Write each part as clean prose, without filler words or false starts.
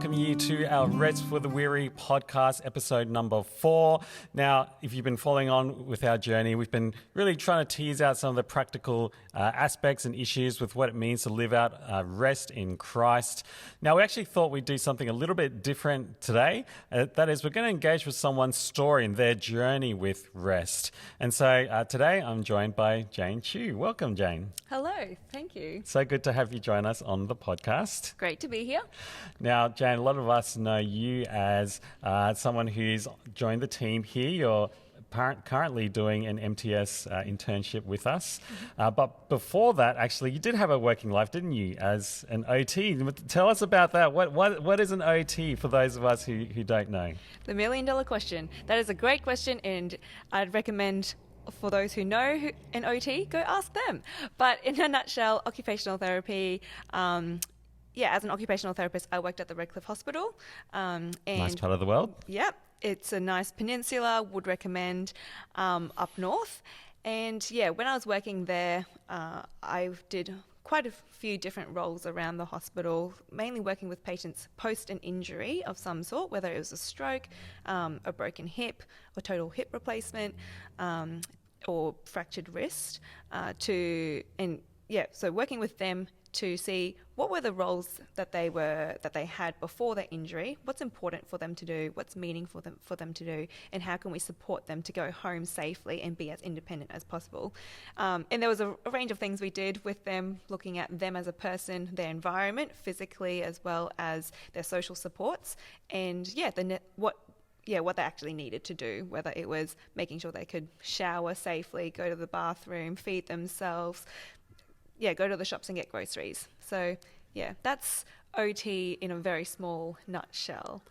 welcome you to our Rest for the Weary podcast, episode number 4. Now, if you've been following on with our journey, we've been really trying to tease out some of the practical aspects and issues with what it means to live out rest in Christ. Now, we actually thought we'd do something a little bit different today. That is, we're going to engage with someone's story and their journey with rest. And so today I'm joined by Jane Chiu. Welcome, Jane. Hello, thank you. So good to have you join us on the podcast. Great to be here. Now, Jane, a lot of us know you as someone who's joined the team here. You're currently doing an MTS internship with us. But before that, actually, you did have a working life, didn't you, as an OT? Tell us about that. What is an OT for those of us who don't know? The $1,000,000 question. That is a great question, and I'd recommend for those who know an OT, go ask them. But in a nutshell, occupational therapy, as an occupational therapist, I worked at the Redcliffe Hospital. Nice part of the world. Yep, it's a nice peninsula, would recommend up north. And when I was working there, I did quite a few different roles around the hospital, mainly working with patients post an injury of some sort, whether it was a stroke, a broken hip, or total hip replacement, or fractured wrist. So working with them to see what were the roles that they had before their injury, what's important for them to do, what's meaningful for them to do, and how can we support them to go home safely and be as independent as possible. And there was a range of things we did with them, looking at them as a person, their environment, physically as well as their social supports, and what they actually needed to do, whether it was making sure they could shower safely, go to the bathroom, feed themselves, go to the shops and get groceries. So, that's OT in a very small nutshell.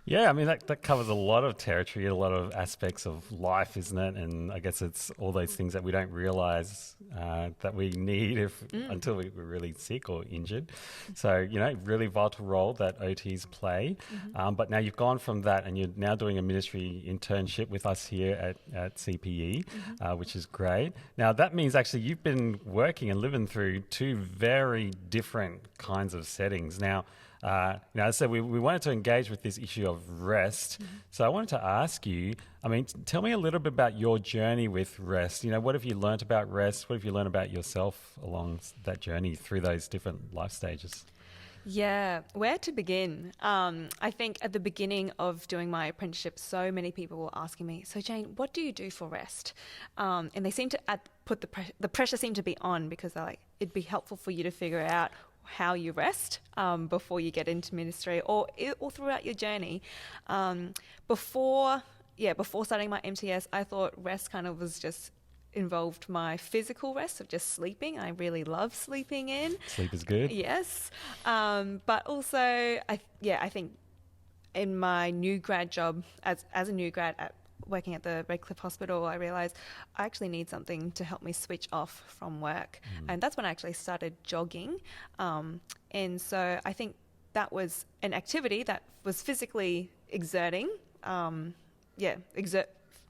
Yeah, I mean, that covers a lot of territory, a lot of aspects of life, isn't it? And I guess it's all those things that we don't realise that we need until we're really sick or injured. So, really vital role that OTs play. But now you've gone from that and you're now doing a ministry internship with us here at CPE, which is great. Now, that means actually you've been working and living through two very different kinds of settings. Now, as I said, we wanted to engage with this issue of rest. So I wanted to ask you, tell me a little bit about your journey with rest. What have you learned about rest? What have you learned about yourself along that journey through those different life stages? Yeah, where to begin? I think at the beginning of doing my apprenticeship, so many people were asking me, so Jane, what do you do for rest? And they seem to put the pressure seemed to be on, because they're like, it'd be helpful for you to figure out how you rest before you get into ministry or throughout your journey. Before starting my MTS, I thought rest kind of was just involved my physical rest of just sleeping. I really love sleeping in. Sleep is good. Yes. But also, I think in my new grad job, as a new grad working at the Redcliffe Hospital, I realised I actually need something to help me switch off from work. And that's when I actually started jogging. And so I think that was an activity that was physically exerting.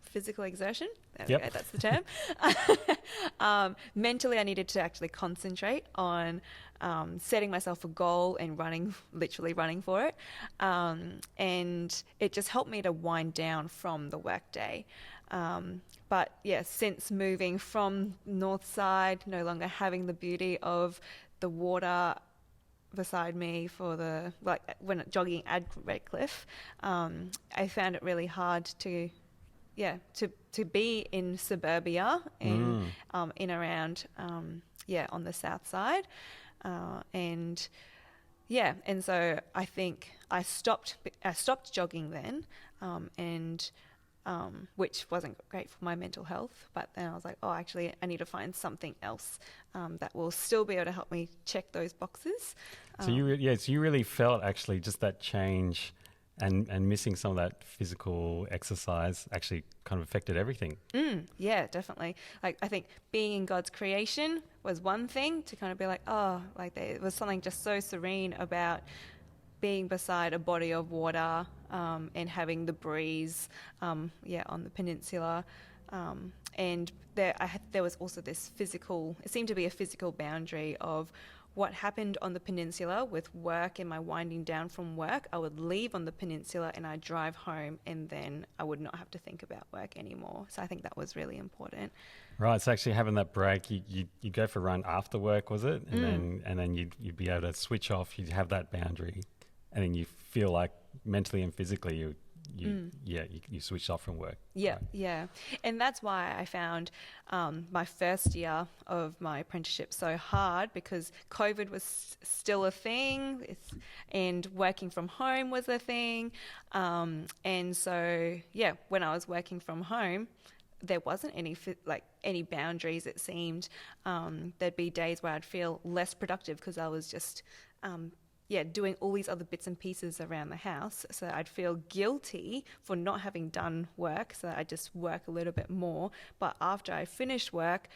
Physical exertion. Yep. That's the term. Mentally, I needed to actually concentrate on setting myself a goal and literally running for it. And it just helped me to wind down from the workday. But since moving from north side, no longer having the beauty of the water beside me when jogging at Redcliffe, I found it really hard to be in suburbia and in around on the south side, and so I think I stopped jogging then, and which wasn't great for my mental health. But then I was like, actually I need to find something else that will still be able to help me check those boxes. So you really felt actually just that change. And missing some of that physical exercise actually kind of affected everything. Yeah, definitely. Like, I think being in God's creation was one thing to kind of be like, there was something just so serene about being beside a body of water and having the breeze, on the peninsula. And there was also this it seemed to be a physical boundary of what happened on the peninsula with work and my winding down from work, I would leave on the peninsula and I'd drive home, and then I would not have to think about work anymore. So I think that was really important. Right, so actually having that break, you go for a run after work, was it? And then you'd be able to switch off, you'd have that boundary, and then you feel like mentally and physically you switched off from work. Yeah, right? yeah. And that's why I found my first year of my apprenticeship so hard, because COVID was still a thing, and working from home was a thing. And so, yeah, when I was working from home, there wasn't any boundaries, it seemed. There'd be days where I'd feel less productive because I was just doing all these other bits and pieces around the house. So I'd feel guilty for not having done work, so I'd just work a little bit more. But after I finished work,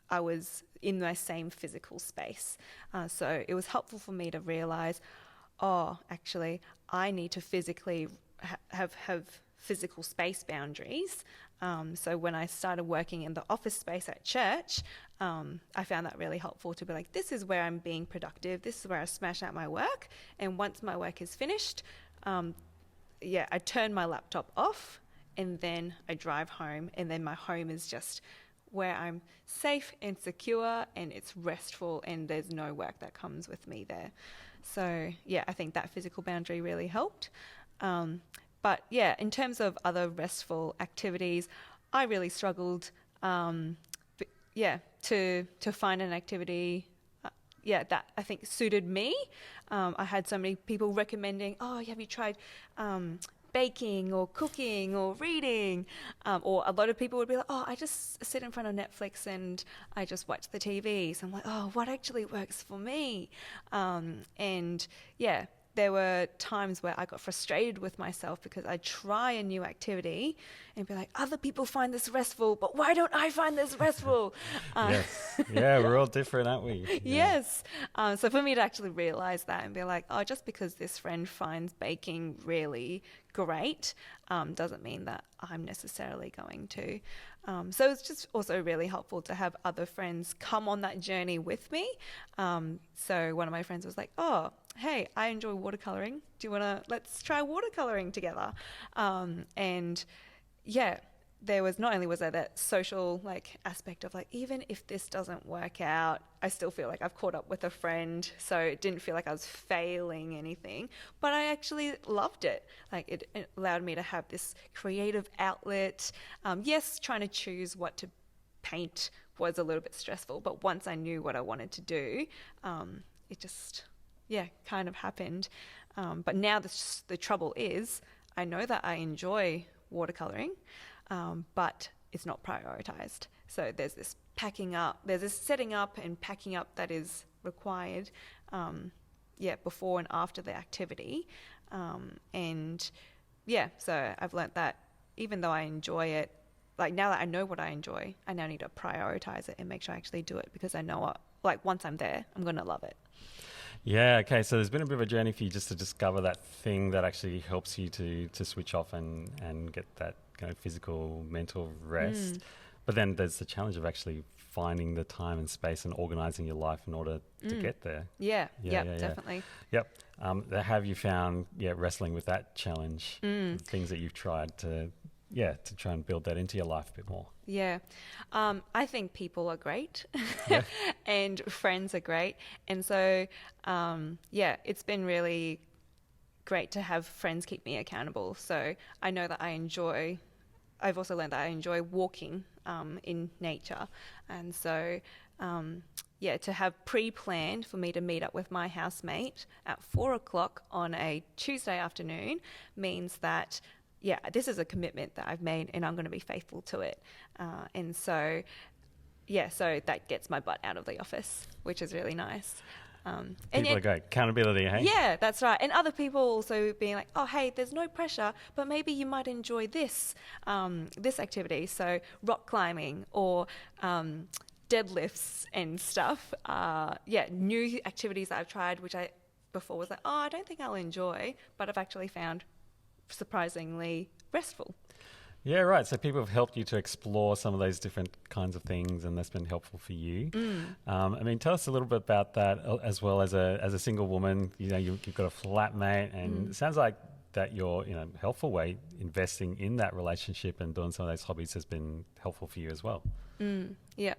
I was in my same physical space. So it was helpful for me to realize, actually, I need to physically have physical space boundaries. So when I started working in the office space at church, I found that really helpful to be like, this is where I'm being productive. This is where I smash out my work. And once my work is finished, I turn my laptop off, and then I drive home. And then my home is just where I'm safe and secure, and it's restful, and there's no work that comes with me there. So yeah, I think that physical boundary really helped. But yeah, in terms of other restful activities, I really struggled, to find an activity, that I think suited me. I had so many people recommending, have you tried baking or cooking or reading? Or a lot of people would be like, I just sit in front of Netflix and I just watch the TV. So I'm like, what actually works for me? There were times where I got frustrated with myself because I'd try a new activity and be like, other people find this restful, but why don't I find this restful? Yes. Yeah, we're all different, aren't we? Yeah. Yes. So for me to actually realize that and be like, just because this friend finds baking really great doesn't mean that I'm necessarily going to. So it's just also really helpful to have other friends come on that journey with me. So one of my friends was like, hey, I enjoy watercoloring. Let's try watercoloring together. There was not only was there that social aspect of even if this doesn't work out, I still feel like I've caught up with a friend. So it didn't feel like I was failing anything, but I actually loved it. It allowed me to have this creative outlet. Yes, trying to choose what to paint was a little bit stressful, but once I knew what I wanted to do, it just kind of happened. But now the trouble is, I know that I enjoy watercoloring, but it's not prioritized. So there's this setting up and packing up that is required, before and after the activity. So I've learnt that even though I enjoy it, now that I know what I enjoy, I now need to prioritize it and make sure I actually do it, because I know once I'm there, I'm going to love it. Yeah, okay, so there's been a bit of a journey for you just to discover that thing that actually helps you to switch off and get that kind of physical, mental rest. But then there's the challenge of actually finding the time and space and organising your life in order to get there. Yeah, definitely. Yep. Have you found, wrestling with that challenge, things that you've tried to try and build that into your life a bit more? Yeah. I think people are great and friends are great. And so, it's been really great to have friends keep me accountable. So I know that I've also learned that I enjoy walking in nature. And so, to have pre-planned for me to meet up with my housemate at 4:00 on a Tuesday afternoon means that this is a commitment that I've made and I'm going to be faithful to it. So that gets my butt out of the office, which is really nice. People are great. Accountability, hey? Yeah, that's right. And other people also being like, hey, there's no pressure, but maybe you might enjoy this activity. So rock climbing or deadlifts and stuff. New activities that I've tried, which I before was like, I don't think I'll enjoy, but I've actually found surprisingly restful. Yeah, right. So people have helped you to explore some of those different kinds of things, and that's been helpful for you. I mean, tell us a little bit about that as well. As a single woman, you know, you've got a flatmate, and it sounds like that your, you know, helpful way investing in that relationship and doing some of those hobbies has been helpful for you as well. Yeah.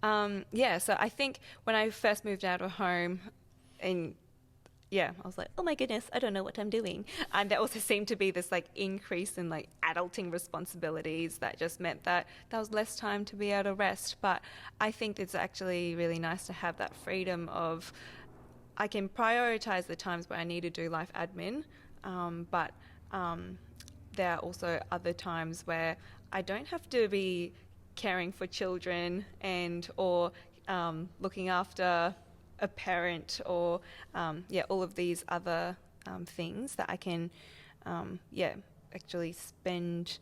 So I think when I first moved out of home, and I was like, oh my goodness, I don't know what I'm doing. And there also seemed to be this like increase in like adulting responsibilities that just meant that there was less time to be able to rest. But I think it's actually really nice to have that freedom of, I can prioritize the times where I need to do life admin, but there are also other times where I don't have to be caring for children or looking after a parent or all of these other things that I can actually spend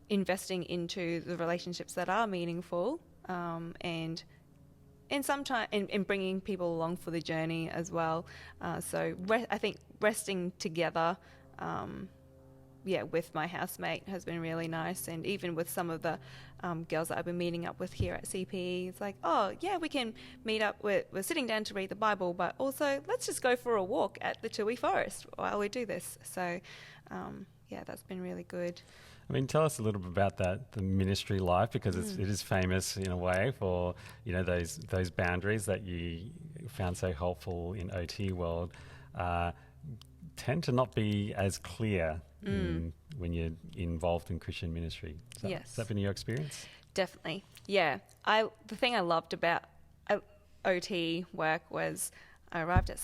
investing into the relationships that are meaningful, and sometimes in bringing people along for the journey as well. I think resting together with my housemate has been really nice. And even with some of the girls that I've been meeting up with here at CPE, it's like, oh yeah, we can meet up, we're sitting down to read the Bible, but also let's just go for a walk at the Tui Forest while we do this. So that's been really good. I mean, tell us a little bit about that, the ministry life, because it is famous in a way for, you know, those boundaries that you found so helpful in OT world tend to not be as clear when you're involved in Christian ministry. Yes. Has that been your experience? Definitely. Yeah. The thing I loved about OT work was I arrived at